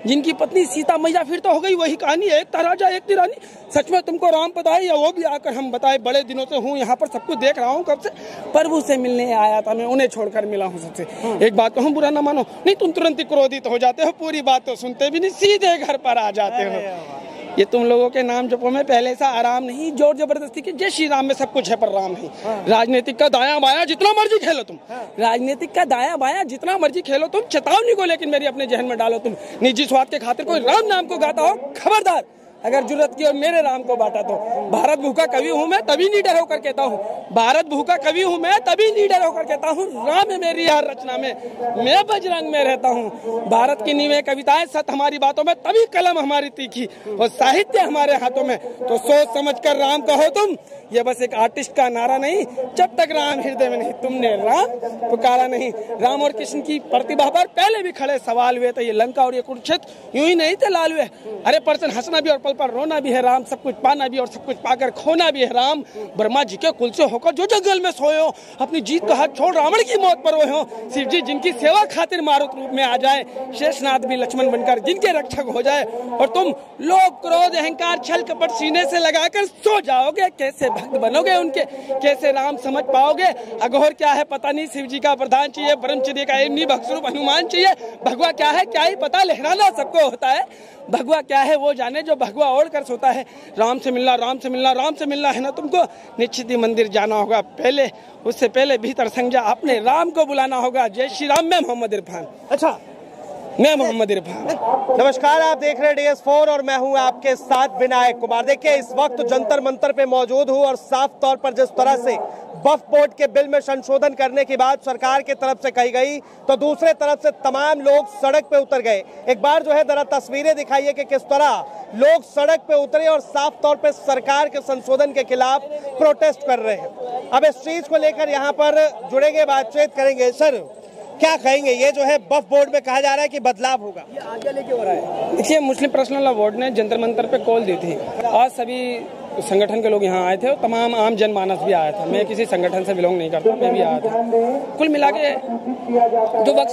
जिनकी पत्नी सीता मैया फिर तो हो गई वही कहानी, एक था राजा एक थी रानी। सच में तुमको राम पता है या वो भी आकर हम बताए? बड़े दिनों से हूँ यहाँ पर, सब कुछ देख रहा हूँ कब से। प्रभु से मिलने आया था मैं, उन्हें छोड़कर मिला हूँ सबसे। एक बात कहूँ, बुरा ना मानो, नहीं तुम तुरंत ही क्रोधित हो जाते हो, पूरी बात तो सुनते भी नहीं, सीधे घर पर आ जाते हो। ये तुम लोगों के नाम जपो में पहले सा आराम नहीं, जोर जबरदस्ती की। जय श्री राम में सब कुछ है पर राम नहीं। राजनीतिक का दाया बाया जितना मर्जी खेलो तुम, राजनीतिक का दाया बाया जितना मर्जी खेलो तुम, चेतावनी को लेकिन मेरी अपने जहन में डालो तुम। निजी स्वार्थ के खातिर कोई राम नाम को गाता हो, खबरदार अगर जरूरत की और मेरे राम को बांटा तो। भारत भूखा कवि हूँ मैं, तभी निडर होकर कहता हूँ। भारत भूखा कवि हूँ मैं, तभी निडर होकर कहता हूँ। राम है मेरी हर रचना में, मैं बजरंग में रहता हूँ। भारत की नींवें कविताएं सत हमारी बातों में, तभी कलम हमारी तीखी और साहित्य हमारे हाथों में। तो सोच समझ कर राम कहो तुम, ये बस एक आर्टिस्ट का नारा नहीं। जब तक राम हृदय में नहीं, तुमने राम पुकारा नहीं। राम और कृष्ण की प्रतिभा पर पहले भी खड़े सवाल हुए थे। ये लंका और ये कुरुक्षेत्र यूं ही नहीं थे लाल हुए। अरे परसन हंसना भी और पल पर रोना भी है राम, सब कुछ पाना भी और सब कुछ पाकर खोना भी है राम। ब्रह्मा जी के कुल से होकर जो जंगल में सोए हो, अपनी जीत का हाथ छोड़ रावण की मौत पर रोए हो। शिव जी जिनकी सेवा खातिर मारुत रूप में आ जाए, शेषनाथ भी लक्ष्मण बनकर जिनके रक्षक हो जाए। और तुम लोभ क्रोध अहंकार छल कपट सीने से लगाकर सो जाओगे। कैसे भक्त बनोगे उनके, कैसे राम समझ पाओगे? अघोर क्या है पता नहीं, शिव जी का प्रधान चाहिए, ब्रह्मचर्य का एमनी भक्त स्वरूप हनुमान चाहिए। भगवा क्या है क्या ही पता, लहराना सबको होता है। भगवा क्या है वो जाने जो भगवा ओढ़ कर सोता है। राम से मिलना राम से मिलना राम से मिलना है ना तुमको, निश्चित ही मंदिर जाना होगा पहले, उससे पहले भीतर संज्ञा अपने राम को बुलाना होगा। जय श्री राम। मैं मोहम्मद इरफान। अच्छा, मैं मोहम्मद इरफान। नमस्कार, आप देख रहे हैं DS4 और मैं हूं आपके साथ विनायक कुमार। देखिए, इस वक्त जंतर मंतर पे मौजूद हूं और साफ तौर पर जिस तरह से वक्फ बोर्ड के बिल में संशोधन करने की बात सरकार की तरफ से कही गई, तो दूसरे तरफ से तमाम लोग सड़क पे उतर गए। एक बार जो है जरा तस्वीरें दिखाइए कि किस तरह लोग सड़क पे उतरे और साफ तौर पे सरकार के संशोधन के खिलाफ प्रोटेस्ट कर रहे हैं। अब इस चीज को लेकर यहाँ पर जुड़ेंगे, बातचीत करेंगे। सर, क्या कहेंगे? ये जो है वक्फ बोर्ड में कहा जा रहा है कि बदलाव होगा, ये आगे लेके हो रहा है। देखिए, मुस्लिम पर्सनल लॉ बोर्ड ने जंतर मंतर पे कॉल दी थी। आज सभी संगठन के लोग यहाँ आए थे और तमाम आम जनमानस भी आया था। मैं किसी संगठन से बिलोंग नहीं करता, मैं भी आया था। कुल मिला के जो वक्फ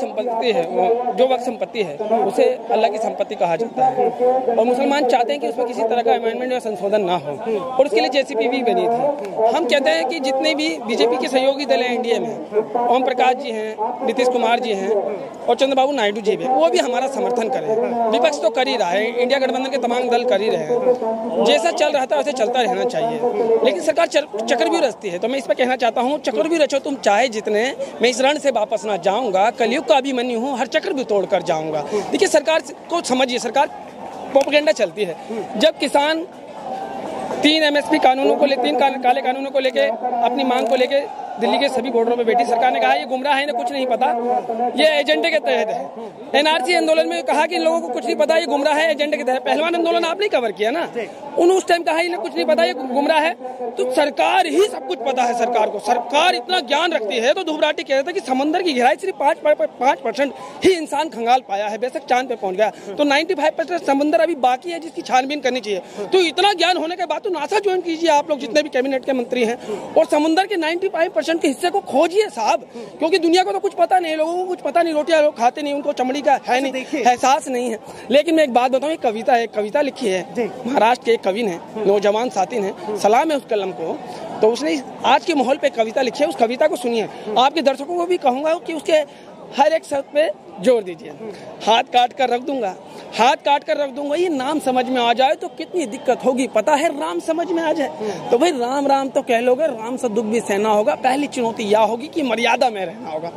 संपत्ति है उसे अल्लाह की संपत्ति कहा जाता है और मुसलमान चाहते हैं कि उसमें किसी तरह का अमेंडमेंट या संशोधन ना हो और उसके लिए JCP भी बनी थी। हम कहते हैं कि जितने भी BJP के सहयोगी दल हैं इंडिया में, ओम प्रकाश जी हैं, नीतीश कुमार जी हैं और चंद्रबाबू नायडू जी भी, वो भी हमारा समर्थन करें। विपक्ष तो कर ही रहा है, इंडिया गठबंधन के तमाम दल कर ही रहे हैं। जैसा चल रहा था वैसे चलता रहना चाहिए, लेकिन सरकार चक्रव्यूह रचती है। तो मैं इस पर कहना चाहता हूँ, चक्रव्यूह रचो तुम चाहे जितने, मैं इस रण से वापस ना जाऊंगा। कलयुग का अभिमन्यु हूँ, हर चक्र भी तोड़कर जाऊंगा। देखिए, सरकार को समझिए, सरकार प्रोपेगेंडा चलती है। जब किसान 3 MSP कानूनों को 3 काले कानूनों को लेके अपनी मांग को लेके दिल्ली के सभी बॉर्डरों पे बैठी, सरकार ने कहा ये गुमराह है, इन्हें कुछ नहीं पता, ये एजेंडे के तहत है। NRC आंदोलन में कहा कि इन लोगों को कुछ नहीं पता, ये गुमराह है, एजेंडे के तहत। पहलवान आंदोलन आपने कवर किया ना, उस टाइम कहा इन्हें कुछ नहीं पता, ये गुमराह है। तो सरकार ही सब कुछ पता है। सरकार को, सरकार इतना ज्ञान रखती है। तो धुबराटी कहता है कि समंदर की गहराई सिर्फ 5% ही इंसान खंगाल पाया है, बेशक चांद पे पहुंच गया। तो 95% समंदर अभी बाकी है जिसकी छानबीन करनी चाहिए। तो इतना ज्ञान होने के बाद तो नासा ज्वाइन कीजिए आप लोग, जितने भी कैबिनेट के मंत्री हैं, और समुद्र के 95% के हिस्से को खोजिए साहब, क्योंकि दुनिया को तो कुछ पता नहीं, लोगों को कुछ पता नहीं, रोटियां लोग खाते नहीं, उनको चमड़ी का है नहीं, एहसास नहीं है। लेकिन मैं एक बात बताऊं, एक कविता लिखी है महाराष्ट्र के एक कवि ने, नौजवान साथी ने, सलाम है उस कलम को। तो उसने आज के माहौल पे कविता लिखी है, उस कविता को सुनिए। आपके दर्शकों को भी कहूंगा कि उसके हर एक शब्द पे जोर दीजिए। हाथ काट कर रख दूंगा, हाथ काट कर रख दूंगा, ये नाम समझ में आ जाए तो कितनी दिक्कत होगी, पता है राम समझ में आ जाए तो भाई राम राम तो कह लोगे, राम से दुख भी सहना होगा। पहली चुनौती यह होगी कि मर्यादा में रहना होगा।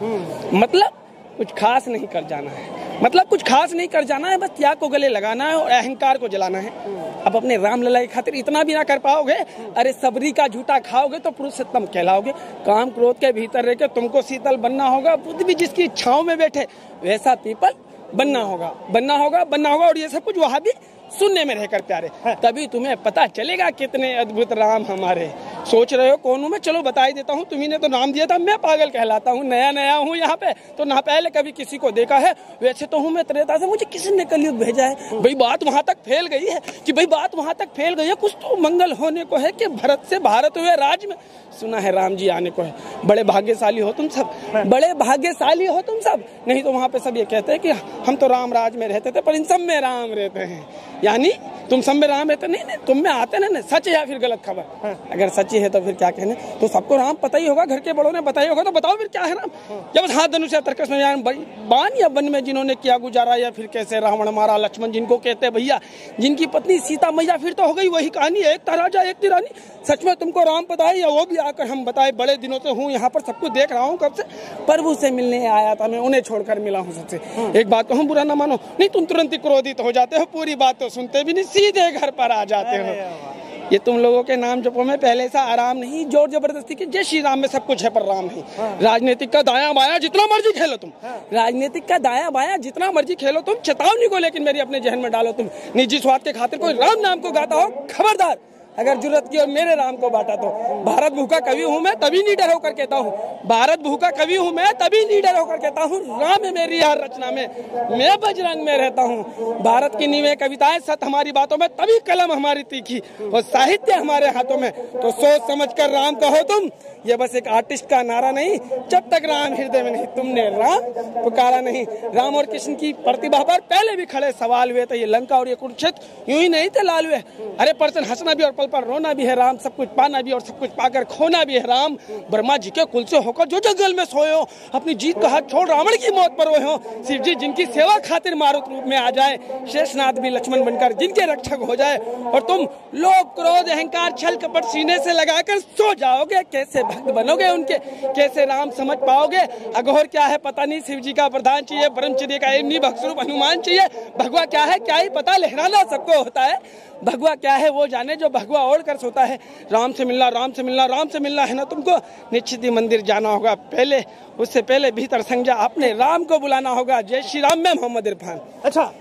मतलब कुछ खास नहीं कर जाना है, मतलब कुछ खास नहीं कर जाना है, बस त्याग को गले लगाना है और अहंकार को जलाना है। अब अपने राम लला की खातिर इतना भी ना कर पाओगे, अरे सबरी का झूठा खाओगे तो पुरुषोत्तम कहलाओगे। काम क्रोध के भीतर रह के तुमको शीतल बनना होगा, बुद्ध भी जिसकी इच्छाओं में बैठे वैसा पीपल बनना होगा, बनना होगा, बनना होगा। और ये सब कुछ वहाँ भी सुनने में रहकर प्यारे, तभी तुम्हें पता चलेगा कितने अद्भुत राम हमारे। सोच रहे हो कौन हूँ मैं, चलो बता ही देता हूँ। तुम्ही ने तो नाम दिया था, मैं पागल कहलाता हूँ, नया नया हूँ यहाँ पे, तो ना पहले कभी किसी को देखा है। वैसे तो हूँ मैं त्रेता से, मुझे किसी ने कलयुग भेजा है। भाई बात वहां तक फैल गई है कि भाई बात वहां तक फैल गई है, कुछ तो मंगल होने को है कि भरत से भारत हुए राज में। सुना है राम जी आने को है, बड़े भाग्यशाली हो तुम सब, बड़े भाग्यशाली हो तुम सब। नहीं तो वहां पे सब ये कहते हैं कि हम तो राम राज में रहते थे, पर इन सब में राम रहते हैं। यानी तुम सब में राम रहते नहीं, तुम में आते ना, सच है या फिर गलत खबर। अगर सच्ची है तो फिर क्या कहने, तो सबको राम पता ही होगा, घर के बड़ों ने बताया होगा, तो बताओ फिर क्या है राम। जब हाथ धनुष या तर्कस में बान या वन में जिन्होंने किया गुजारा, या फिर कैसे रावण मारा लक्ष्मण जिनको कहते हैं भैया, जिनकी पत्नी सीता मैया, फिर तो हो गई वही कहानी, एक था राजा एक थी रानी। सच में तुमको राम पता है, या वो भी आकर हम बताए। बड़े दिनों से हूँ यहाँ पर, सब कुछ देख रहा हूँ, कब से प्रभु से मिलने आया था मैं, उन्हें छोड़कर मिला हूँ सबसे। एक बात तो हम बुरा ना मानो, नहीं तुम तुरंत ही क्रोधित हो जाते हो, पूरी बात तो सुनते भी नहीं, सीधे घर पर आ जाते हो। ये तुम लोगों के नाम जपो में पहले से आराम नहीं, जोर जबरदस्ती की। जय श्री राम में सब कुछ है पर राम नहीं। राजनीतिक का दाया बाया जितना मर्जी खेलो तुम, राजनीतिक का दाया बाया जितना मर्जी खेलो तुम, चेतावनी को लेकिन मेरी अपने जहन में डालो तुम। निजी स्वार्थ के खातिर कोई राम नाम को गाता हो, खबरदार। अगर जरूरत की और मेरे राम को बांटा तो। भारत भूखा कवि हूँ मैं, तभी निडर होकर कहता हूँ, भारत भूखा कवि हूँ मैं, तभी निडर होकर कहता हूँ, राम है मेरी हर रचना में, मैं बजरंग में रहता हूँ। भारत की नींवें कविताएं सत हमारी बातों में, तभी कलम हमारी तीखी और साहित्य हमारे हाथों में। तो सोच समझ कर राम कहो तुम, ये बस एक आर्टिस्ट का नारा नहीं, जब तक राम हृदय में नहीं तुमने राम पुकारा नहीं। राम और कृष्ण की प्रतिभा पर पहले भी खड़े सवाल हुए थे, ये लंका और ये कुरुक्षेत्र यूं ही नहीं थे लाल हुए। अरे पर्सन हंसना भी और पल पर रोना भी है राम, सब कुछ पाना भी और सब कुछ पाकर खोना भी है राम। ब्रह्मा जी के कुल से होकर जो जंगल में सोए हो, अपनी जीत का हाथ छोड़ रावण की मौत पर रोए हो। शिव जी जिनकी सेवा खातिर मारुत रूप में आ जाए, शेषनाथ भी लक्ष्मण बनकर जिनके रक्षक हो जाए, और तुम लोभ क्रोध अहंकार छल कपट सीने से लगाकर सो जाओगे। कैसे भक्त बनोगे उनके, कैसे राम समझ पाओगे। अघोर क्या है पता नहीं, शिव जी का प्रधान चाहिए, ब्रह्मचर्य का एम नहीं, भक्तस्वरूप हनुमान चाहिए। भगवा क्या है क्या ही पता, लहराना सबको होता है। भगवा क्या है वो जाने जो भगवा ओढ़ कर सोता है। राम से मिलना राम से मिलना राम से मिलना है ना तुमको, निश्चित ही मंदिर जाना होगा पहले, उससे पहले भीतर संजा अपने राम को बुलाना होगा। जय श्री राम। मैं मोहम्मद इरफान। अच्छा,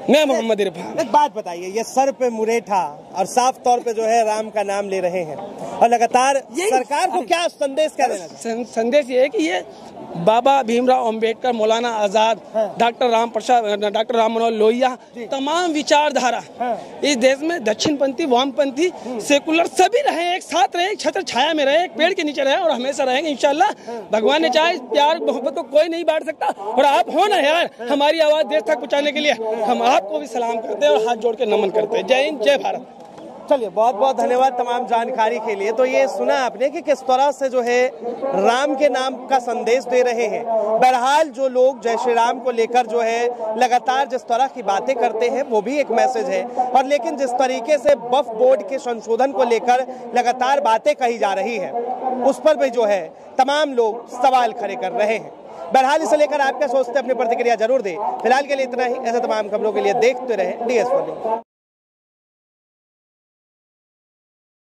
मैं मोहम्मद इरफान। एक बात बताइए, ये सर पे मुरेठा और साफ तौर पे जो है राम का नाम ले रहे हैं, और लगातार सरकार को क्या संदेश क्या देना? संदेश ये है कि ये बाबा भीमराव अंबेडकर, मौलाना आजाद, डॉक्टर राम प्रसाद, डॉक्टर राम मनोहर लोहिया, तमाम विचारधारा इस देश में दक्षिणपंथी, वामपंथी, सेकुलर सभी रहे, एक साथ रहे, एक छत्र छाया में रहे, एक पेड़ के नीचे रहे, और हमेशा रहेंगे इंशाल्लाह। भगवान ने चाहे प्यार मोहब्बत को कोई नहीं बांट सकता, और आप हो ना यार हमारी आवाज देश तक पहुंचाने के लिए। हम आपको भी सलाम करते हैं और हाथ जोड़ के नमन करते हैं। जय हिंद, जय भारत। चलिए, बहुत बहुत धन्यवाद तमाम जानकारी के लिए। तो ये सुना आपने कि किस तरह से जो है राम के नाम का संदेश दे रहे हैं। बहरहाल जो लोग जय श्री राम को लेकर जो है लगातार जिस तरह की बातें करते हैं, वो भी एक मैसेज है, और लेकिन जिस तरीके से वक्फ बोर्ड के संशोधन को लेकर लगातार बातें कही जा रही है, उस पर भी जो है तमाम लोग सवाल खड़े कर रहे हैं। बहरहाल इसे लेकर आप क्या सोचते हैं, अपनी प्रतिक्रिया जरूर दें। फिलहाल के लिए इतना ही। ऐसे तमाम खबरों के लिए देखते रहे DS4 न्यूज़।